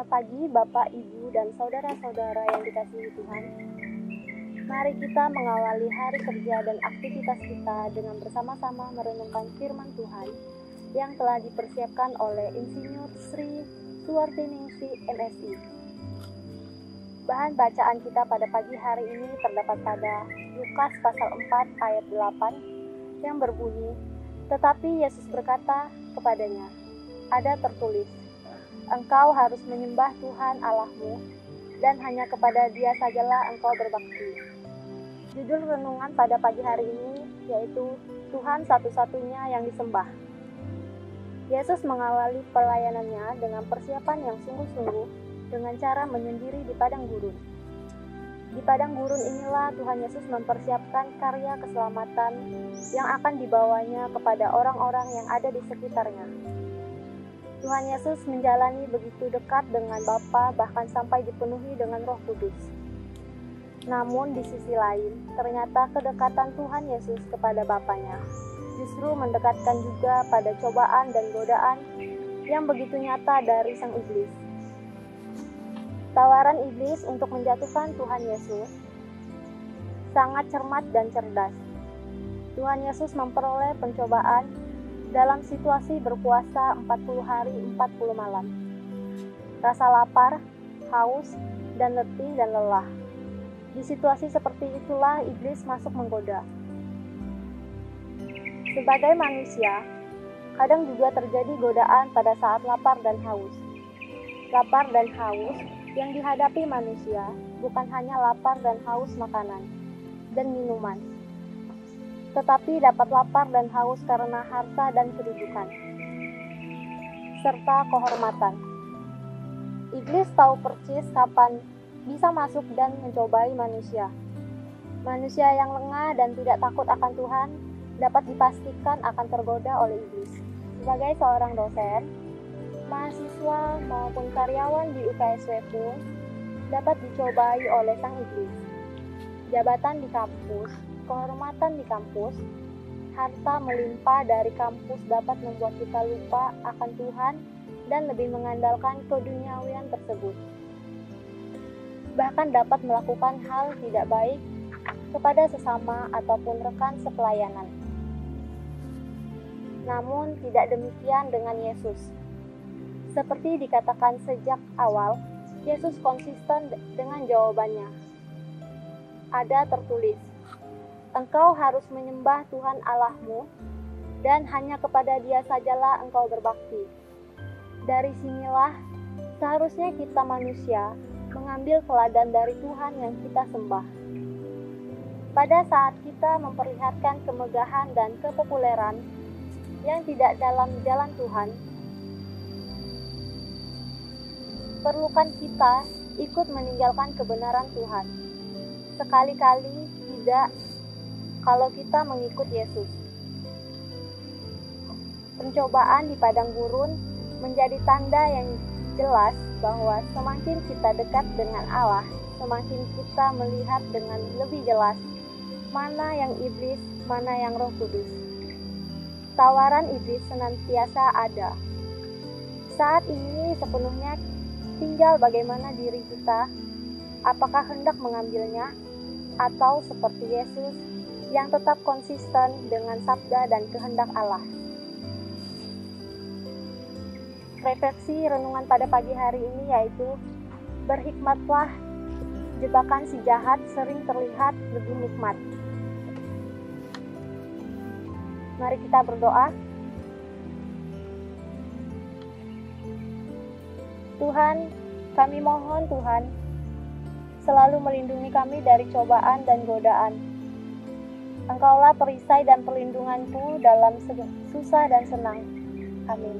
Selamat pagi Bapak, Ibu, dan saudara-saudara yang dikasihi Tuhan. Mari kita mengawali hari kerja dan aktivitas kita dengan bersama-sama merenungkan firman Tuhan yang telah dipersiapkan oleh Insinyur Sri Suwartiningsih MSI. Bahan bacaan kita pada pagi hari ini terdapat pada Lukas pasal 4 ayat 8 yang berbunyi, "Tetapi Yesus berkata kepadanya, ada tertulis, Engkau harus menyembah Tuhan Allahmu, dan hanya kepada Dia sajalah engkau berbakti." Judul renungan pada pagi hari ini yaitu Tuhan satu-satunya yang disembah. Yesus mengawali pelayanannya dengan persiapan yang sungguh-sungguh dengan cara menyendiri di padang gurun. Di padang gurun inilah Tuhan Yesus mempersiapkan karya keselamatan yang akan dibawanya kepada orang-orang yang ada di sekitarnya. Tuhan Yesus menjalani begitu dekat dengan Bapa, bahkan sampai dipenuhi dengan Roh Kudus. Namun di sisi lain, ternyata kedekatan Tuhan Yesus kepada Bapanya justru mendekatkan juga pada cobaan dan godaan yang begitu nyata dari sang iblis. Tawaran iblis untuk menjatuhkan Tuhan Yesus sangat cermat dan cerdas. Tuhan Yesus memperoleh pencobaan dalam situasi berpuasa 40 hari 40 malam. Rasa lapar, haus, dan letih dan lelah. Di situasi seperti itulah iblis masuk menggoda. Sebagai manusia, kadang juga terjadi godaan pada saat lapar dan haus. Lapar dan haus yang dihadapi manusia bukan hanya lapar dan haus makanan dan minuman, tetapi dapat lapar dan haus karena harta dan kedudukan, serta kehormatan. Iblis tahu persis kapan bisa masuk dan mencobai manusia. Manusia yang lengah dan tidak takut akan Tuhan dapat dipastikan akan tergoda oleh iblis. Sebagai seorang dosen, mahasiswa maupun karyawan di UKSW pun dapat dicobai oleh sang iblis. Jabatan di kampus, kehormatan di kampus, harta melimpah dari kampus dapat membuat kita lupa akan Tuhan dan lebih mengandalkan keduniawian tersebut. Bahkan dapat melakukan hal tidak baik kepada sesama ataupun rekan sepelayanan. Namun tidak demikian dengan Yesus. Seperti dikatakan sejak awal, Yesus konsisten dengan jawabannya. Ada tertulis, Engkau harus menyembah Tuhan Allahmu, dan hanya kepada Dia sajalah engkau berbakti. Dari sinilah seharusnya kita manusia mengambil teladan dari Tuhan yang kita sembah. Pada saat kita memperlihatkan kemegahan dan kepopuleran yang tidak dalam jalan Tuhan, perlukan kita ikut meninggalkan kebenaran Tuhan. Sekali-kali tidak kalau kita mengikut Yesus. Pencobaan di padang gurun menjadi tanda yang jelas bahwa semakin kita dekat dengan Allah, semakin kita melihat dengan lebih jelas mana yang iblis, mana yang Roh Kudus. Tawaran iblis senantiasa ada. Saat ini sepenuhnya tinggal bagaimana diri kita, apakah hendak mengambilnya, atau seperti Yesus yang tetap konsisten dengan sabda dan kehendak Allah. Refleksi renungan pada pagi hari ini yaitu, berhikmatlah, jebakan si jahat sering terlihat lebih nikmat. Mari kita berdoa. Tuhan, kami mohon Tuhan, selalu melindungi kami dari cobaan dan godaan. Engkaulah perisai dan perlindunganku dalam susah dan senang. Amin.